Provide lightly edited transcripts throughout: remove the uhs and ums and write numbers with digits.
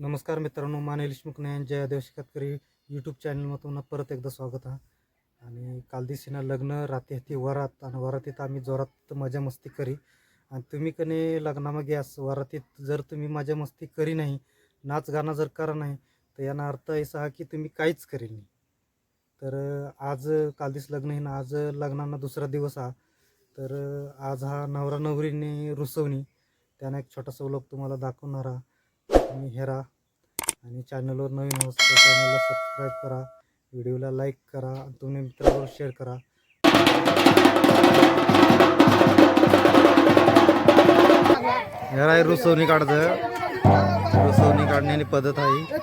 नमस्कार मित्रांनो, माने देशमुख जय आदिवासी शेतकरी यूट्यूब चॅनलमधून परत एकदा स्वागत आहे. आणि काल दिवशीना लग्न रात्री ती वरात आणि वरातीत आम्ही जोरात मजा मस्ती करी. आणि तुम्ही कने लग्नामध्ये यास वरातीत जर तुम्ही मजा मस्ती करी नाही, नाच गाणं जर करा नाही, तर याचा अर्थ असा की तुम्ही काहीच करी नाही. तर आज काल दिवस लग्न आहे ना, आज लग्नांना दुसरा दिवस हा. तर आज हा नवरा नवरीने रुसवणी त्याने एक छोटासा व्लॉग तुम्हाला दाखवणार आहे. तुम्ही हेरा आणि चॅनलवर नवीन होत तर चॅनलला सबस्क्राईब करा, व्हिडिओला लाईक करा आणि तुम्ही मित्रांबरोबर शेअर करा. हेरा रुसवणी काढतं, रुसवणी काढण्याची पद्धत आहे.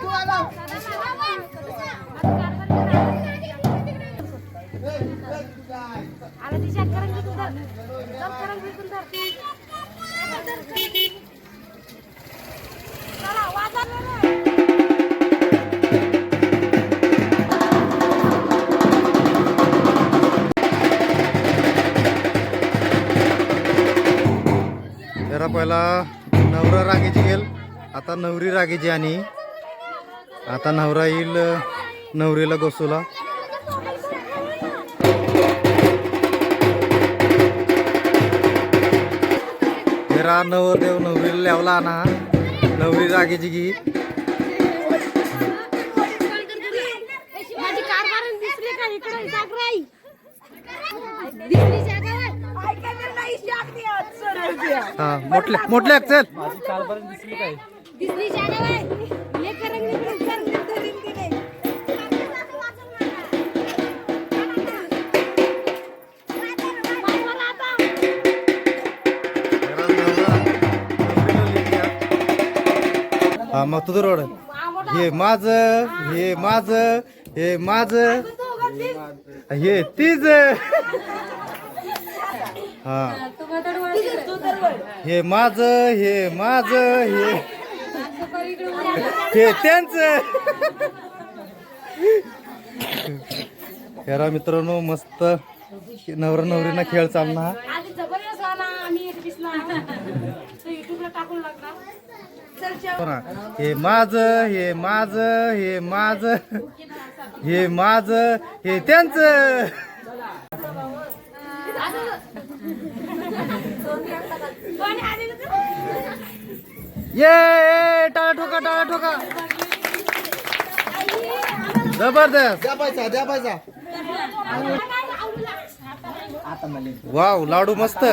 जरा पहिला नवरा रागीची गेल, आता नवरी रागीची. आणि आता नवरा येईल नवरीला गोसूला. जरा नवरदेव नवरीला लावला ना, नवरी रागीची गी. हा मोठल्या मोठल्या चल हा. मग तुझं रोड हे माझं, हे माझं, हे माझं, हे तीच. हा हे माझं, हे माझं, हे त्यांचं. खरा मित्रांनो, मस्त नवरा नवरीना खेळ चालणार. हे माझं, हे माझं, हे माझं, हे माझं, हे त्यांचं. ये टाळा ठोका, टाळा ठोका. जबरदस्त. द्या पायचा. वाव, लाडू मस्त.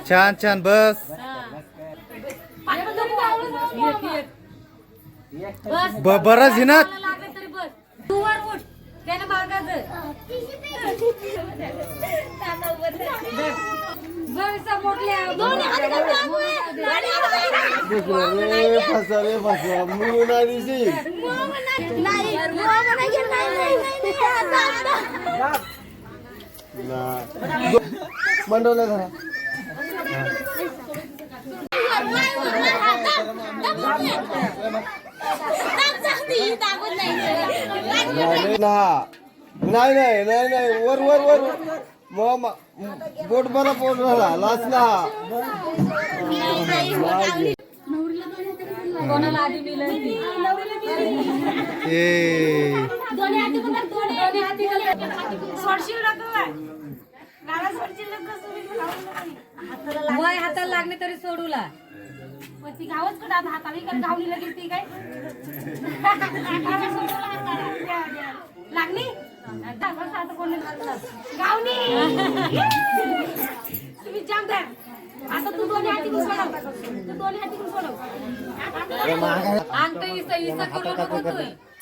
छान छान बस. बरं झिनात. मंडवलं जरा नाही नाही नाही नाही वर वर वर मग बोट बरा पोट झाला लाचला. वय हाताला लागणे तरी सोडूला ती गावच कडा हाताला गावली लगेल ती काय लागली गावनी. तुम्ही जाम द्या आता. तू दोन्ही हाती सोडव, तू दोन्ही हाती सोडव. अंगठी इसा करू नको तू.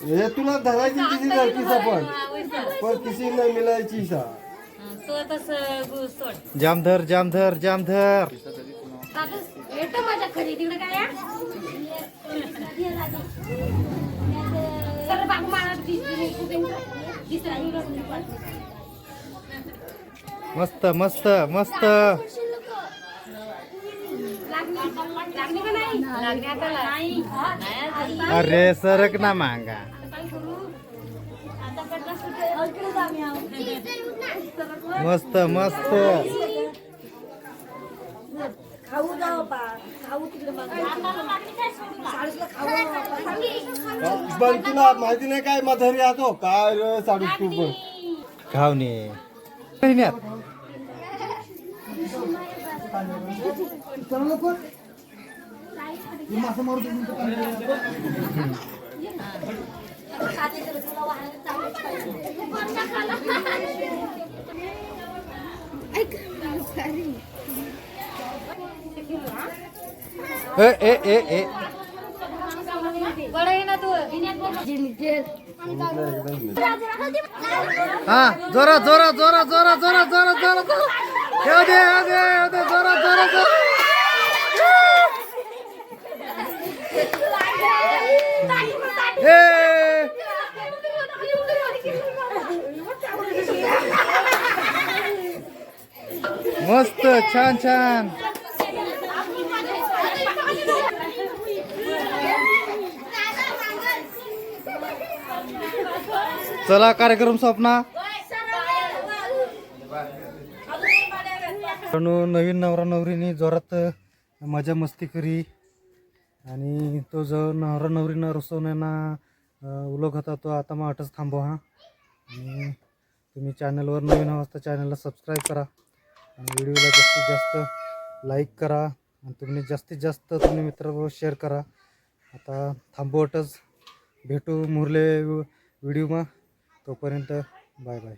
हे तुला धरायची किसी किसा पण किसी नाही मिळायची सा. तो तसं सोड. जामधर जामधर जामधर. येतो माझ्या घरी तिकडे काय सर बाबू मला मस्त मस्त मस्त. अरे सरक ना मांगा. मस्त मस्त. खाऊ जाऊ पा खाऊ तिकडे पण तुला माहिती नाही काय म्हातारी आतो काय रे साडू तू पण घावणे महिन्यात ए ए ए ए बडा आहे ना तू हा जोरा जोरा जोरा जोरा जोरा जोरा जोरा जोरा येऊ दे येऊ दे येऊ दे जोरा जोरा जोरा. ए मस्त छान छान. चला कार्यक्रम संपना. नवीन नवरा नवरीने जोरात मजा मस्ती करी आणि तो जो नवरा नवरीनं रुसवण्याना उलोक होता तो आता मग आठच थांबवा. आणि तुम्ही चॅनलवर नवीन आहात तर चॅनलला सबस्क्राईब करा आणि व्हिडिओला जास्तीत जास्त लाईक करा आणि तुम्ही जास्तीत जास्त तुम्ही मित्राबरोबर शेअर करा. आता थांबवटच भेटू मुरले व्हिडिओ. तोपर्यंत बाय बाय.